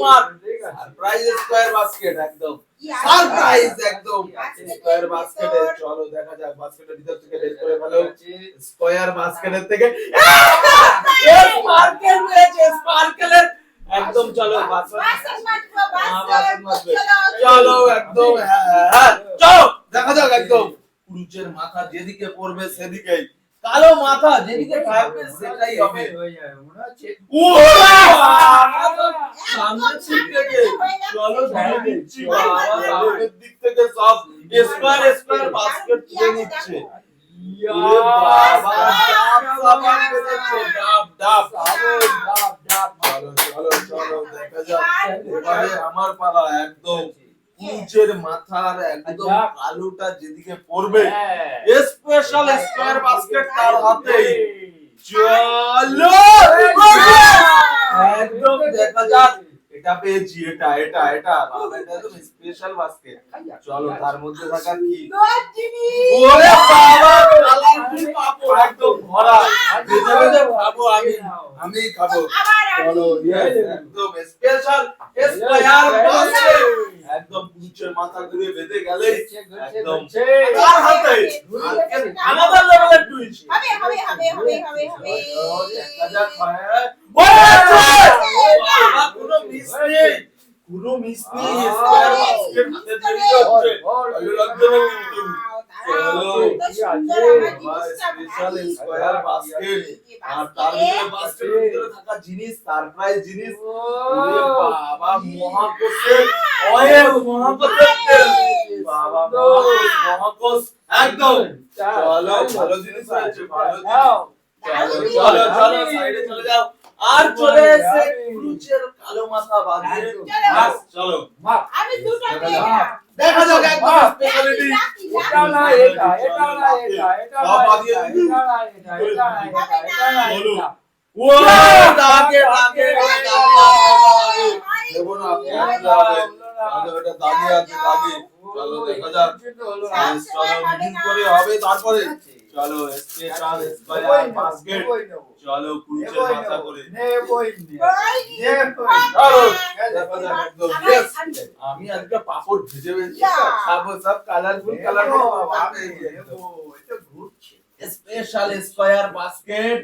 Smart surprise square basket একদম surprise একদম square বাস্কেটে চলো দেখা যাক বাস্কেটের ভিতর থেকে বের করে ফেলো স্কয়ার বাস্কেটের থেকে স্পার্কেল রয়েছে স্পার্কেলের একদম চলো চলো একদম চলো দেখা যাক একদম পুরুষের মাথা যেদিকে পড়বে সেদিকেই কালো মাথা যেদিকে থাকবে সেটাই হবে মনে হচ্ছে সামনের দিক থেকে চলো ধরে দিচ্ছি বাবা সামনের দিক থেকে সব স্কয়ার স্কয়ার বাস্কেট তুলে নিচ্ছে বাবা সাবান বেরোচ্ছে ডাব ডাব ডাব চলো চলো চলো দেখা যাক এবারে আমার পালা একদম পুরুষের মাথার একদম আলুটা যেদিকে পড়বে স্পেশাল স্কয়ার বাস্কেট তার হাতে চলো একদম দেখা যাক এটা পেয়েছি এটা এটা এটা বাবা এটা একদম স্পেশাল বাস্কেট চলো তার মধ্যে থাকা কি ওরে বাবা কালারফুল পাপড় একদম ভরা ভেজে ভেজে খাবো আমি খাবো চলো একদম স্পেশাল স্কয়ার বাস্কেট একদম পুরুষের মাথা ঘুরে বেঁধে গেলে একদম তার হাতে আমাদের লেভেলের টুইস্ট দেখা যাক পুরো মিষ্টি স্কয়ার বাস্কেট হাতে তৈরি হচ্ছে ভালো লাগছে না কিন্তু স্পেশাল স্কয়ার বাস্কেট আর তার বাস্কেটের ভিতরে থাকা জিনিস সারপ্রাইজ জিনিস ওরে বাবা মহাকোষের অয়েল মহাকোষের তেল বাবা মহাকোষ একদম চলো ভালো জিনিস আছে ভালো চলো চলো চলো সাইডে চলে যাও আর চলে এসে পুরুষের কালো মাথা বাঁধিয়ে চলো আমি দুটো দিয়ে দেখা যাক একদম স্পেশালিটি এটা না এটা এটা না এটা এটা না বাঁধিয়ে দিই এটা না এটা ও দাগে দাগে দেবো না আপনি এটা দাগে আছে দাগে চলো দেখা যাক চলো মিটিং করে হবে তারপরে চলো স্পেশাল স্কয়ার বাস্কেট চলো পুরুষের মাথা করে আমি আজকে পাপড় ভেজে ভেজে খাবো সব কালারফুল স্পেশাল স্কয়ার বাস্কেট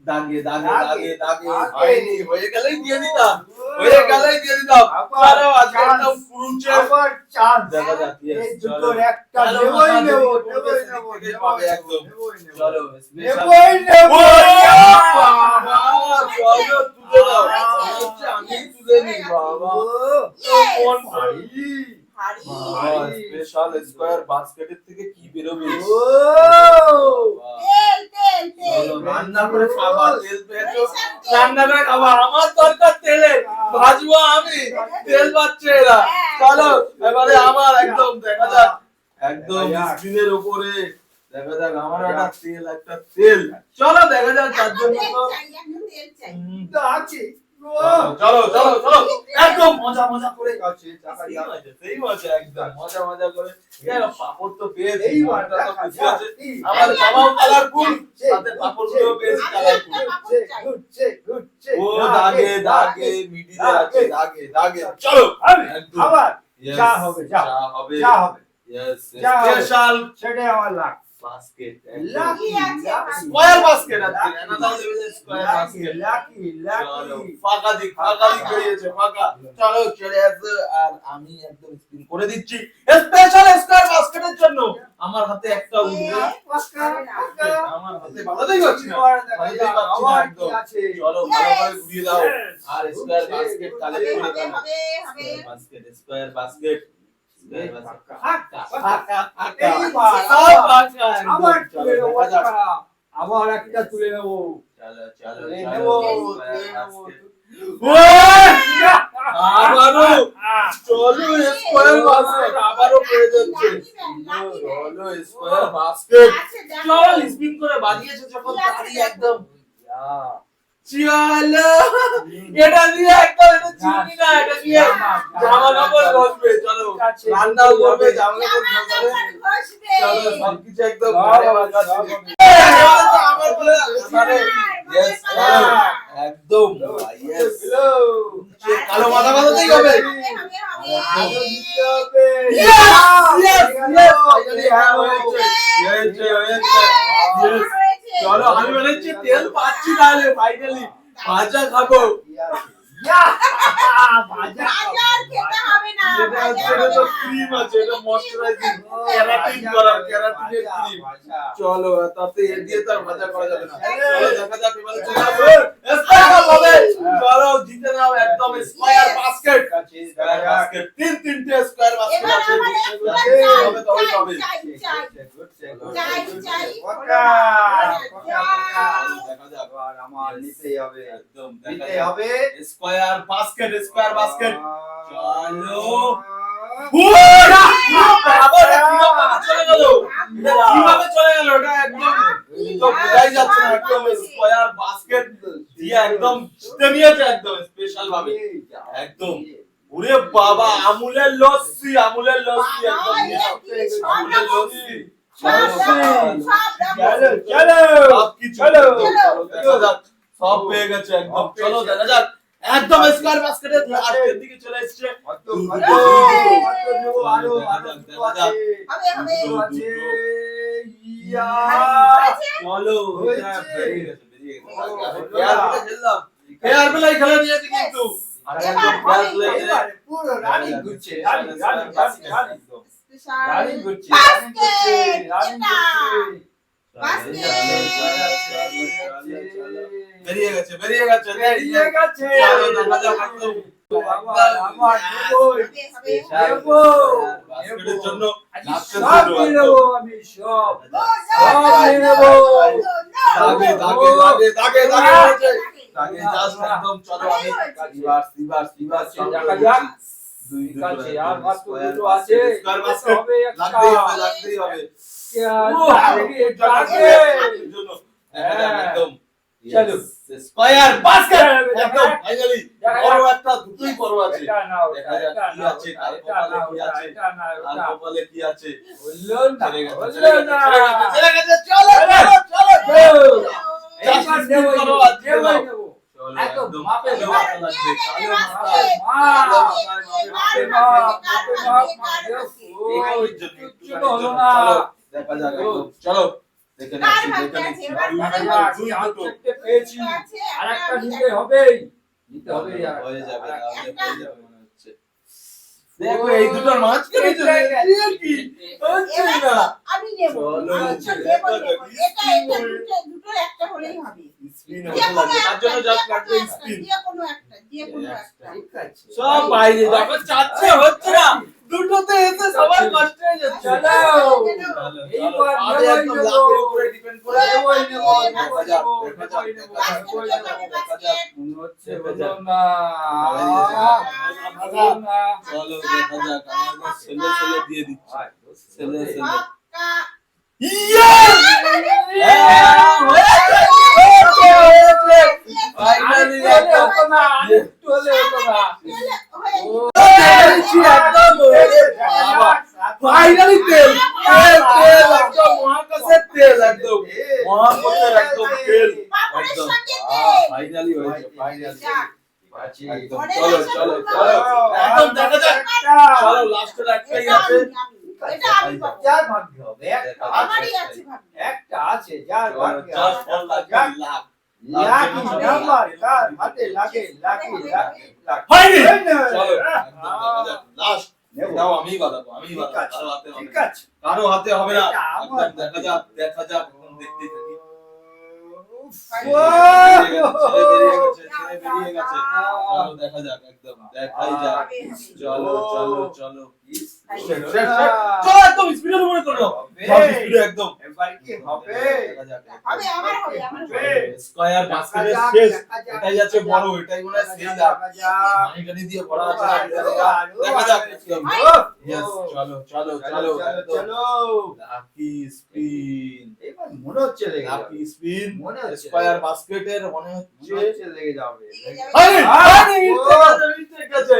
দাগে দাগে দাগে দাগে হয়নি হয়ে গেলেই দিয়ে দিতাম চলো আজকে একদম পুরুষের চাঁদ দেখা যাক এই দুটোর একটা নেবই নেব পাবে একদম চলো নেবই নেব চলো তুলে দাও আমি তুলে নিই বাবা কোন স্পেশাল স্কয়ার বাস্কেটের থেকে কি বেরোবে চলো রান্না করে খাবা তেল পেয়েছো রান্না করে খাবা আমার দরকার তেলের ভাজবো আমি তেল পাচ্ছে এরা চলো এবারে আমার একদম দেখা যাক একদম স্ক্রিনের উপরে দেখা যাক আমার একটা তেল চলো দেখা যাক তার জন্য তো আছে চলো চলো চলো একদম মজা মজা করে খাচ্ছি সেই মজা একদম মজা মজা করে পাপড় তো পেয়েছি এই মাটা তো খুশি আছে আমার বাবাও কালারফুল সাথে পাপড়গুলো পেয়েছি কালারফুল ও দাগে দাগে মিডিতে আছে দাগে দাগে চলো আবার যা হবে যা হবে যা হবে यस স্পেশাল সেটাই আমার লাগ বাস্কেট লাকি স্কয়ার বাস্কেট আছে অ্যানাদার লেভেলের স্কয়ার বাস্কেট লাকি চলো ফাঁকা দিক বেরিয়েছে ফাঁকা চলো চলে আসো আর আমি একদম স্পিন করে দিচ্ছি স্পেশাল স্কয়ার বাস্কেটের জন্য আমার হাতে একটা উঠবে আমার হাতে বাঁধাতেই পারছি না একদম চলো ভালো করে ঘুরিয়ে দাও আর স্কয়ার বাস্কেট কালেক্ট করে দাও স্কয়ার বাস্কেট আবার একটা তুলে নেবো আবারও পেয়ে যাচ্ছে স্কয়ার বাস্কেট চল স্পিন করে বাজিয়েছে যখন তাড়ি একদম চলো এটা দিয়ে একদম এটা চিনি না এটা দিয়ে জামা কাপড় ঘষবে চলো রান্নাও করবে জামা কাপড় ঘষবে চলো সবকিছু একদম ভালো আমার বলে একদম ইয়েস আরো মাথা বাঁধাতেই হবে। চলো আমি মনে হচ্ছে তেল পাচ্ছি তাহলে ফাইনালি ভাজা খাবো। চলো তাতে এ দিয়ে তো আর ভাজা করা যাবে না। চলো দেখা যাক এবারে চলো জিতে নাও একদম স্কয়ার বাস্কেট। তিনটে স্কয়ার বাস্কেট আছে। Square basket square basket. চলো কিভাবে চলে গেল ওটা একদম তো বোঝাই যাচ্ছে না। একদম স্কয়ার বাস্কেট দিয়ে একদম জিতে নিয়েছে একদম স্পেশাল ভাবে একদম। ওরে বাবা আমুলের লস্যি আমুলের লস্যি একদম আমুলের লস্যি। সব পেয়ে গেছে একদম। চলো দেখা যাক একদম স্কয়ার বাস্কেটের লাস্টের দিকে চলে এসেছে। চলো খেলার বেলায় খেলা নিয়েছে কিন্তু পুরো রানি ঘুরছে বেরিয়ে গেছে বেরিয়ে গেছে বেরিয়ে গেছে। জন্য স্কয়ার বাস্কেট একদম ফাইনালি বড় একটা দুটোই বড় আছে। দেখা যাক কি আছে কার কপালে কি আছে বললো না চলে গেছে। চলো চলো চলো এইবার দেব একদম মাপে দেওয়া লাগবে। দেখা যাক চলো দেখে নিচ্ছি পেয়েছি আর একটা নিতে হবেই নিতে হবে হয়ে যাবে মনে হচ্ছে। দেখো এই দুটোর মাঝখানে চলে গেছে কি হচ্ছে না। আমি নেব আচ্ছা দেব এটা দুটো একটা হলেই হবে। স্পিন হতে লাগবে তার জন্য জাস্ট লাগবে স্পিন। যে কোনো একটা ঠিক আছে সব বাইরে যখন চাচ্ছে হচ্ছে না দুটোতে এসে সবার কষ্ট হয়ে যাচ্ছে। চলো এইবার আমি একদম লাখের উপরে ডিপেন্ড করে হচ্ছে বলো না চলো দেখা যাক আমি ছেলে ছেলে দিয়ে দিচ্ছি ছেলে ছেলে। ফাইনালি ফাইনালি তেল তেল তেল একদম মহাকাশের তেল একদম মহাকাশের একদম তেল একদম ফাইনালি হয়েছে ফাইনালি একদম। চলো চলো চলো একদম দেখা যাক চলো লাস্টের একটাই আছে। এটা আমি পাবো। যার ভাগ্য হবে আমারই আছে ভাবি। একটা আছে যার ভাগ্য just for lakh lakh lucky number কার হাতে লাগে লাকি লাকি লাকি হয়নি। চলো একদম দেখা যাক লাস্ট দাও আমি বানাবো আমি বানাবো কারো হাতে হবে ঠিক না আছে কারো হাতে হবে না এটা আমার একদম দেখা যাক এখন দেখতেই থাকি। ছেলে বেরিয়ে গেছে ছেলে বেরিয়ে গেছে। চলো দেখা যাক একদম দেখাই যাক। চলো চলো চলো চলো একদম স্পিডে মনে করো স্পিডে একদম এবার কি হবে দেখা যাক হবে আমার হবে আমার হবে। স্কয়ার বাস্কেটের শেষ এটাই আছে বড় এটাই মনে হয় সেই দাগ মানিকানি দিয়ে ভরা আছে দেখা যাক একদম। ইয়েস চলো চলো চলো চলো লাকি স্পিন এবার মনে হচ্ছে লেগে যাবে লাকি স্পিন মনে হচ্ছে স্কয়ার বাস্কেটের মনে হচ্ছে লেগে যাবে আরে আরে মিস্টেক আছে।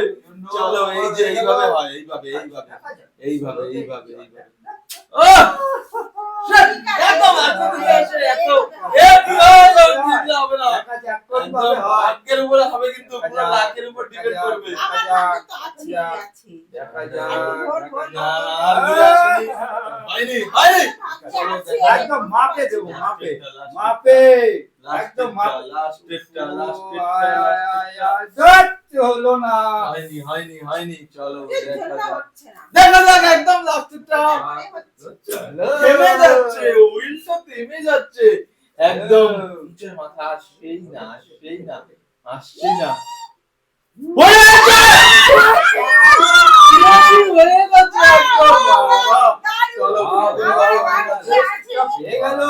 চলো এই যে এইভাবে হয় এইভাবে এইভাবে এইভাবে এইভাবে এইভাবে একদম একদম ভাগ্যের উপরে হবে কিন্তু পুরো লাখের উপর ডিপেন্ড করবে। আমার হাতে তো আছে, আছে। দেখা যাক, ভোর, দেখা ভোর, যাক। আর ঘুরে আসেনি। হয়নি, হয়নি। ভাগ্যে আছে। একদম মাপে দেবো, মাপে মাপে একদম মাপে। লাস্টেরটা, আয়, আয়, আয়, আয়, ধ্যাৎ, হলো না। হয়নি, হয়নি, হয়নি। চলো এর দেখা জন্য যাক। হচ্ছে না। দেখা যাক একদম লাস্টেরটা। মনে হচ্ছে। চলো। থেমে যাচ্ছে, উইলটা থেমে যাচ্ছে। একদম নিচের মাথা আসছেই না, আসছেই না, আসছেই না। হয়ে গেছে! হয়ে গেছে একদম। বাবা। চলো, ভাগ্যে আছে। হয়ে গেল।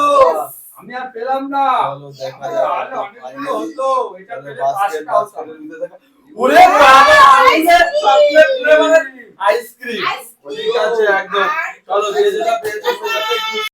আমি আর পেলাম না। চলো দেখা আরে, যাক। আরে, অনেকগুলো হতো। এটা চলো, পেলে basket, 5টা হতো। basket এর ভিতরে দেখা- ওরে বাবা, ওরে